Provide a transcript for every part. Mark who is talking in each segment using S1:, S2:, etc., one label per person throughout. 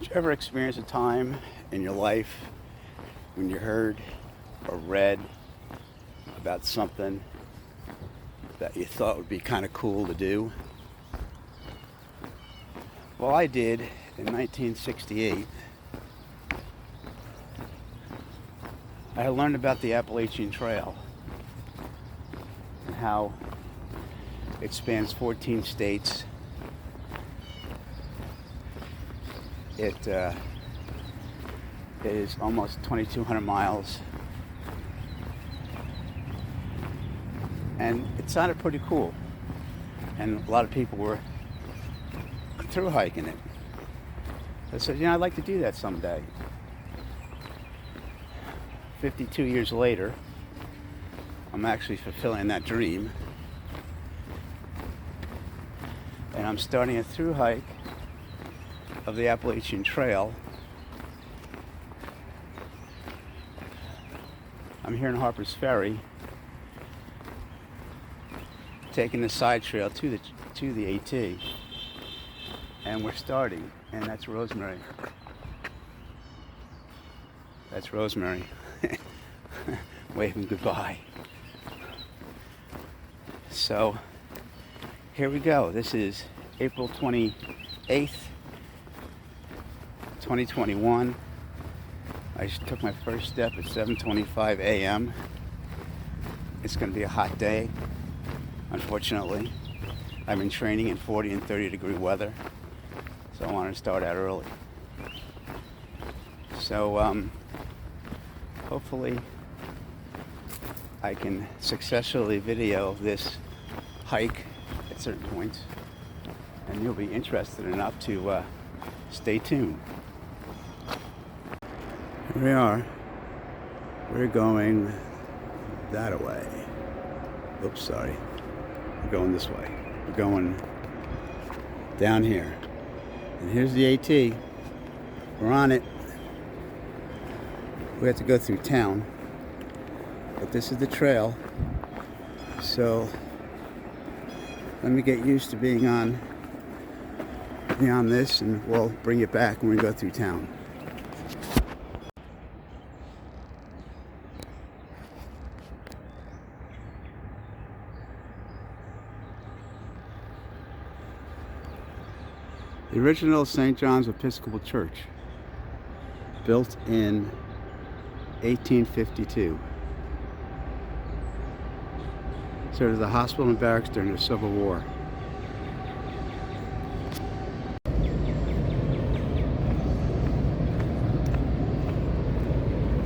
S1: Did you ever experience a time in your life when you heard or read about something that you thought would be kind of cool to do? Well, I did in 1968. I had learned about the Appalachian Trail and how it spans 14 states. It is almost 2,200 miles, and it sounded pretty cool, and a lot of people were through hiking it. I said, I'd like to do that someday. 52 years later, I'm actually fulfilling that dream, and I'm starting a through hike of the Appalachian Trail. I'm here in Harpers Ferry, taking the side trail to the AT, and we're starting. And that's Rosemary. That's Rosemary, waving goodbye. So here we go. This is April 28th. 2021. I just took my first step at 7:25 a.m. It's going to be a hot day, unfortunately. I've been training in 40 and 30 degree weather, so I wanted to start out early. So hopefully I can successfully video this hike at certain points, and you'll be interested enough to stay tuned. Here we are. We're going that way. Oops, sorry. We're going this way. We're going down here. And here's the AT. We're on it. We have to go through town, but this is the trail. So let me get used to being on this, and we'll bring it back when we go through town. The original St. John's Episcopal Church, built in 1852. Served as a hospital and barracks during the Civil War.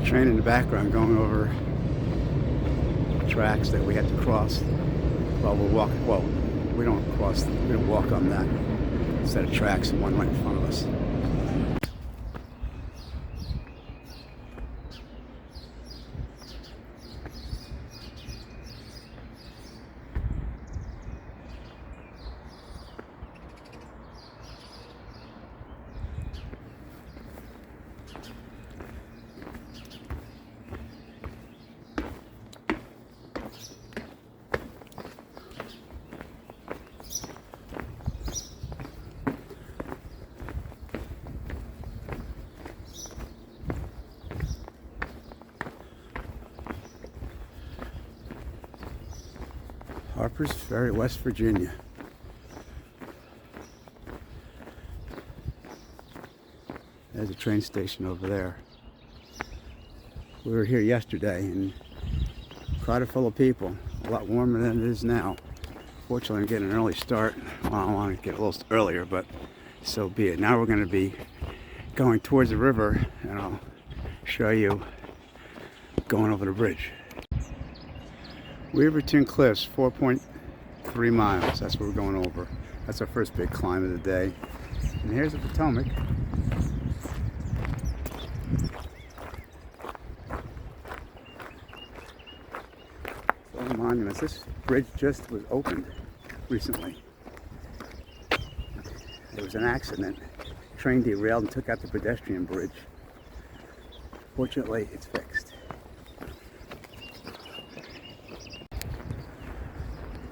S1: Train in the background going over tracks that we had to cross while we're walking. Well, we don't walk on that set of tracks, and one right in front of us. Harpers Ferry, West Virginia. There's a train station over there. We were here yesterday and crowded full of people, a lot warmer than it is now. Fortunately, I'm getting an early start. Well, I want to get a little earlier, but so be it. Now we're going to be going towards the river, and I'll show you going over the bridge. Weaverton Cliffs, 4.3 miles. That's what we're going over. That's our first big climb of the day. And here's the Potomac. So the monuments. This bridge just was opened recently. There was an accident. Train derailed and took out the pedestrian bridge. Fortunately, it's fixed.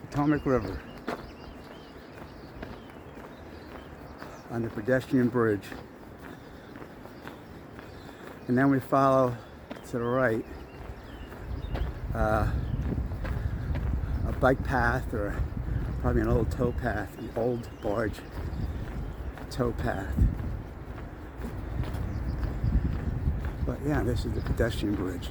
S1: Potomac River on the pedestrian bridge And then we follow to the right a bike path, or probably an old tow path, an old barge tow path. But yeah, this is the pedestrian bridge.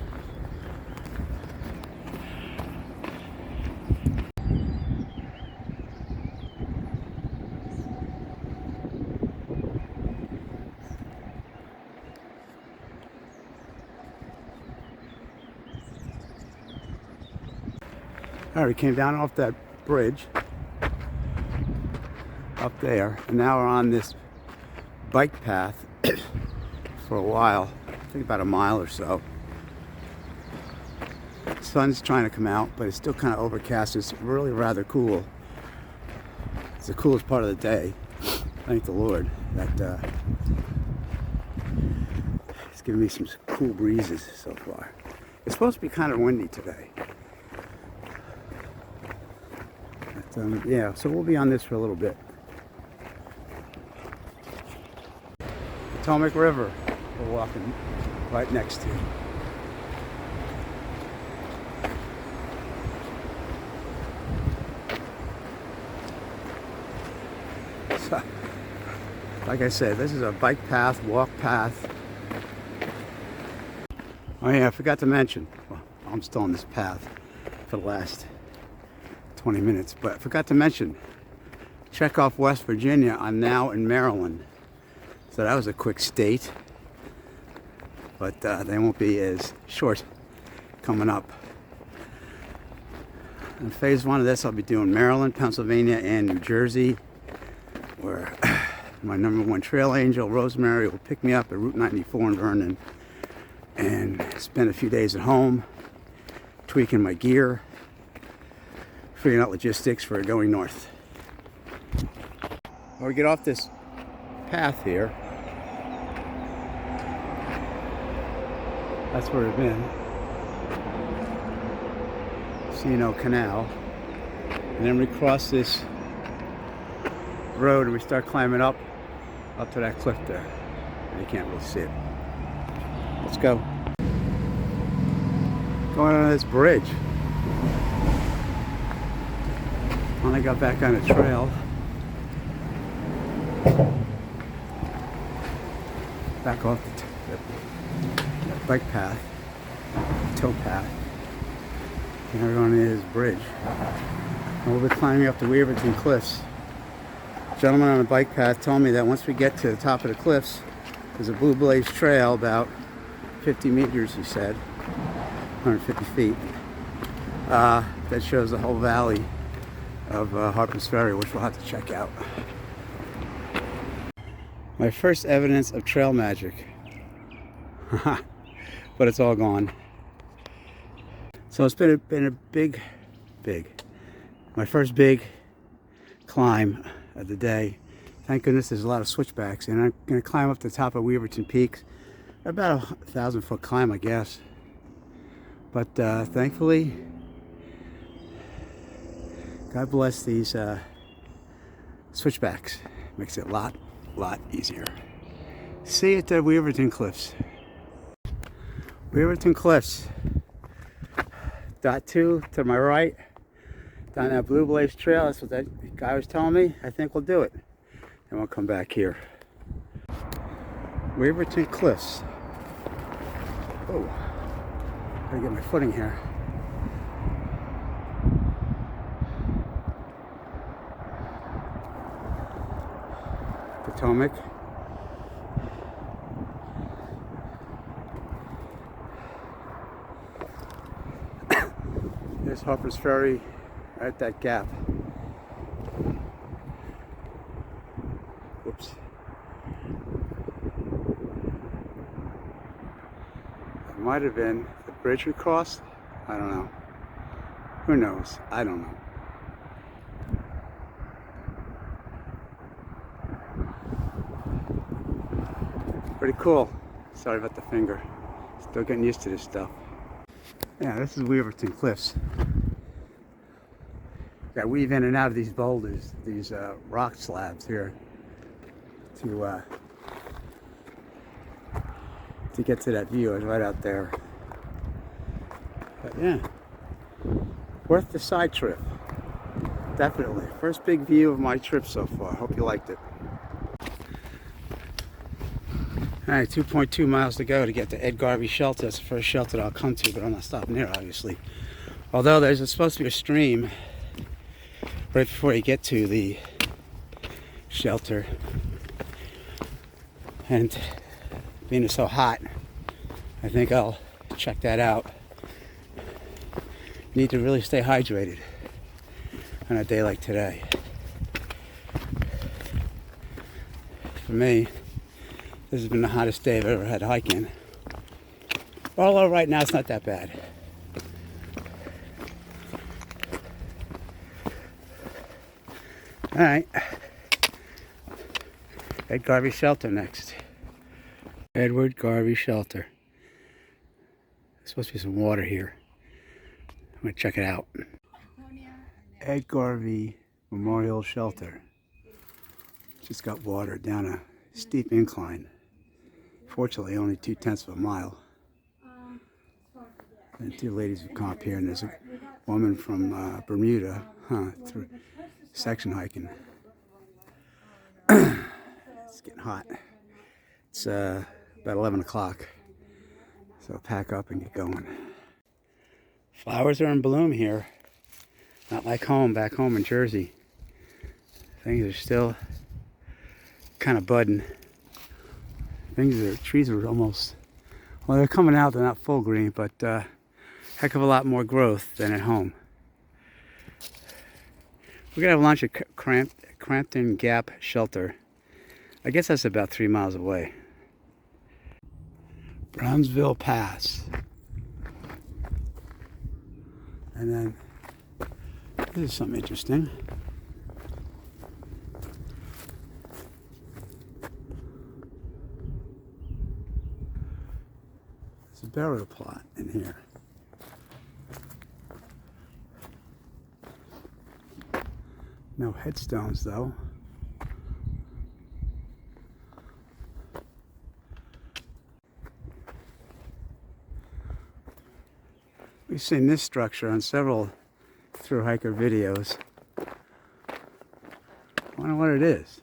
S1: All right, we came down off that bridge up there, and now we're on this bike path for a while, I think about a mile or so. The sun's trying to come out, but it's still kind of overcast. It's really rather cool. It's the coolest part of the day. Thank the Lord that it's giving me some cool breezes so far. It's supposed to be kind of windy today. Yeah, so we'll be on this for a little bit. Potomac River, we're walking right next to. So, like I said, this is a bike path, walk path. Oh yeah, I forgot to mention, well, I'm still on this path for the last 20 minutes, but I forgot to mention, check off West Virginia, I'm now in Maryland. So that was a quick state, but they won't be as short coming up. In phase one of this, I'll be doing Maryland, Pennsylvania, and New Jersey, where my #1 trail angel, Rosemary, will pick me up at Route 94 in Vernon and spend a few days at home, tweaking my gear, figuring out logistics for going north. When we get off this path here, that's where we've been. C&O Canal. And then we cross this road and we start climbing up to that cliff there. And you can't really see it. Let's go. Going on this bridge. When I got back on the trail, back off the bike path, tow path, and we're going to this bridge. And we'll be climbing up the Weaverton Cliffs. The gentleman on the bike path told me that once we get to the top of the cliffs, there's a blue blaze trail about 50 meters, he said, 150 feet, that shows the whole valley of Harpers Ferry, which we'll have to check out. My first evidence of trail magic. But it's all gone. So it's been a big, my first big climb of the day. Thank goodness there's a lot of switchbacks, and I'm going to climb up the top of Weaverton Peak. About a 1,000-foot climb, I guess. But thankfully, God bless these switchbacks. Makes it a lot easier. See you at the Weaverton Cliffs. Weaverton Cliffs. Dot 2 to my right. Down that Blue Blaze Trail. That's what that guy was telling me. I think we'll do it. And we'll come back here. Weaverton Cliffs. Oh, gotta get my footing here. Potomac. There's Harpers Ferry right at that gap. Whoops. It might have been the bridge we crossed. I don't know. Who knows? I don't know. Pretty cool. Sorry about the finger. Still getting used to this stuff. Yeah, this is Weaverton Cliffs. Got to weave in and out of these boulders, these rock slabs here to to get to that view. I was right out there. But yeah, worth the side trip. Definitely. First big view of my trip so far. Hope you liked it. Alright, 2.2 miles to go to get to Ed Garvey Shelter. That's the first shelter that I'll come to, but I'm not stopping there, obviously. Although there's supposed to be a stream right before you get to the shelter. And being it's so hot, I think I'll check that out. Need to really stay hydrated on a day like today. For me, this has been the hottest day I've ever had hiking. Although right now it's not that bad. Alright. Ed Garvey Shelter next. Edward Garvey Shelter. There's supposed to be some water here. I'm going to check it out. Ed Garvey Memorial Shelter. Just got water down a steep incline. Fortunately, only 2/10 of a mile. And two ladies have come up here, and there's a woman from Bermuda, through section hiking. It's getting hot. It's about 11 o'clock, so I'll pack up and get going. Flowers are in bloom here. Not like home, back home in Jersey. Things are still kind of budding. Trees are almost, well, they're coming out, they're not full green, but heck of a lot more growth than at home. We're gonna have lunch at Crampton Gap Shelter. I guess that's about 3 miles away. Brownsville Pass. And then, this is something interesting. There's a burial plot in here. No headstones though. We've seen this structure on several through hiker videos. I wonder what it is.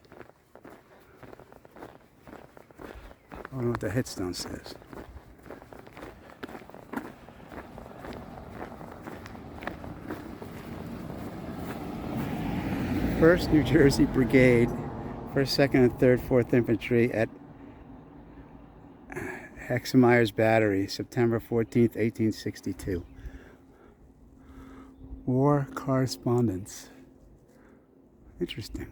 S1: I don't know what the headstone says. First New Jersey Brigade, 1st, 2nd, and 3rd, 4th Infantry at Hexameyer's Battery, September 14th, 1862. War correspondence. Interesting.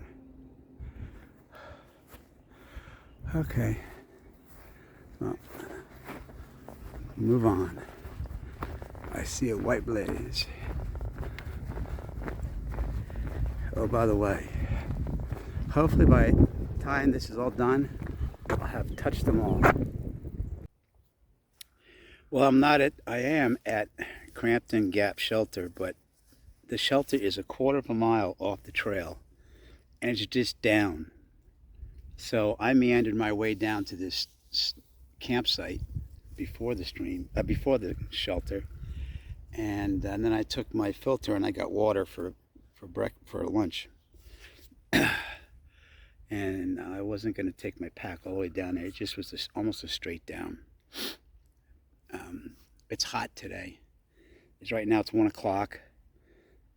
S1: Okay. Well, move on. I see a white blaze. Oh, by the way, hopefully by the time this is all done, I'll have touched them all. Well, I am at Crampton Gap Shelter, but the shelter is a 1/4 of a mile off the trail, and it's just down. So I meandered my way down to this campsite before the shelter, and then I took my filter and I got water for lunch. And I wasn't going to take my pack all the way down there. It just was almost a straight down. It's hot today. Right now it's 1 o'clock.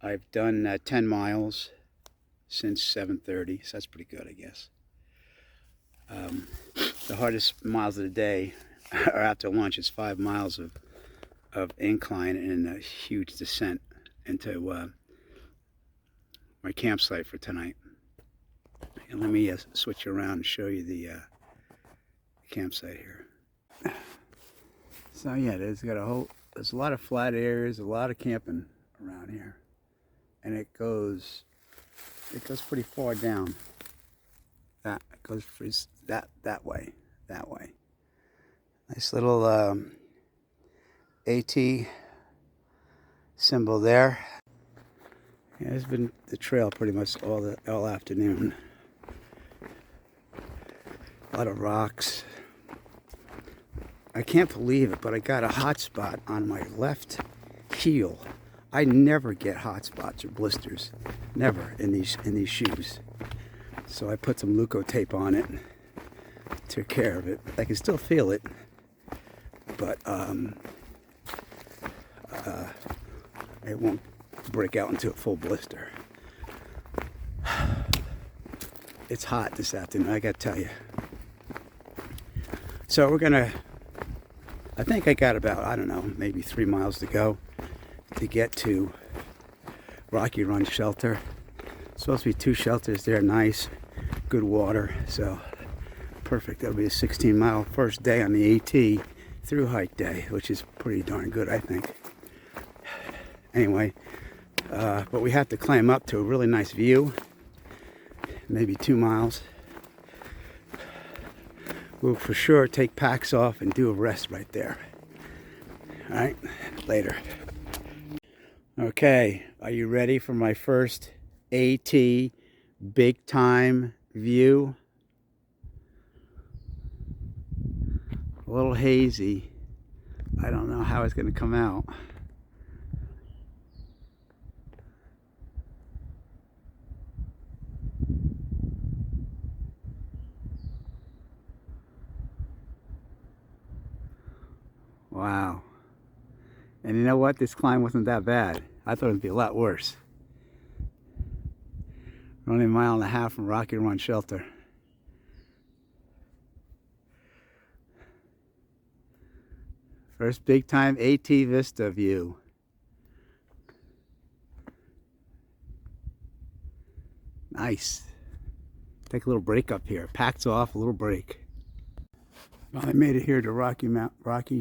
S1: I've done 10 miles since 7:30, so that's pretty good, I guess. The hardest miles of the day are after lunch. It's 5 miles of incline and a huge descent into my campsite for tonight. And let me switch around and show you the campsite here. So yeah, there's a lot of flat areas, a lot of camping around here, and it goes pretty far down. It goes that way. Nice little AT symbol there. Yeah, it's been the trail pretty much all afternoon. A lot of rocks. I can't believe it, but I got a hot spot on my left heel. I never get hot spots or blisters, never in these shoes. So I put some Leuko tape on it, took care of it. I can still feel it, but it won't break out into a full blister. It's hot this afternoon, I gotta tell you. So we're gonna, I think I got about, I don't know, maybe 3 miles to go to get to Rocky Run Shelter. Supposed to be 2 shelters there, nice, good water, so perfect. That'll be a 16-mile first day on the AT through hike day, which is pretty darn good, I think. Anyway, but we have to climb up to a really nice view, maybe 2 miles. We'll for sure take packs off and do a rest right there. All right, later. Okay, are you ready for my first AT big time view? A little hazy. I don't know how it's going to come out. Wow. And you know what? This climb wasn't that bad. I thought it'd be a lot worse. We're only a mile and a half from Rocky Run Shelter. First big time AT Vista view. Nice. Take a little break up here. Packed off, a little break. Well, I made it here to Rocky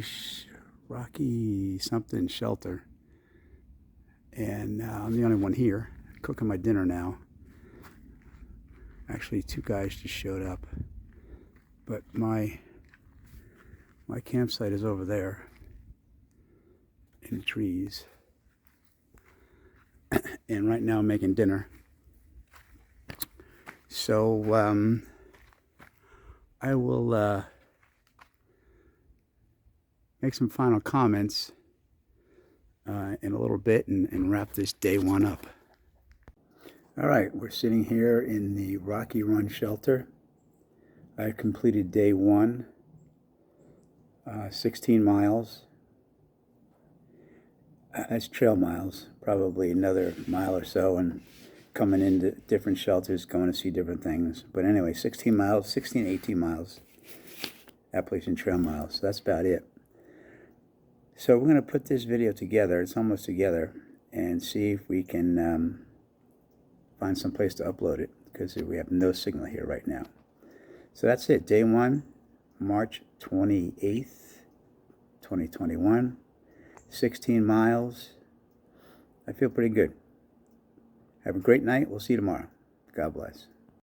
S1: something shelter, and I'm the only one here cooking my dinner now. Actually, 2 guys just showed up, but my campsite is over there in the trees, and right now I'm making dinner. So I will make some final comments in a little bit and wrap this day 1 up. All right, we're sitting here in the Rocky Run Shelter. I completed day 1, 16 miles. That's trail miles, probably another mile or so, and coming into different shelters, going to see different things. But anyway, 16 miles, 16, 18 miles, Appalachian Trail miles. So that's about it. So we're going to put this video together, it's almost together, and see if we can find some place to upload it, because we have no signal here right now. So that's it, day 1, March 28th, 2021, 16 miles. I feel pretty good. Have a great night. We'll see you tomorrow. God bless.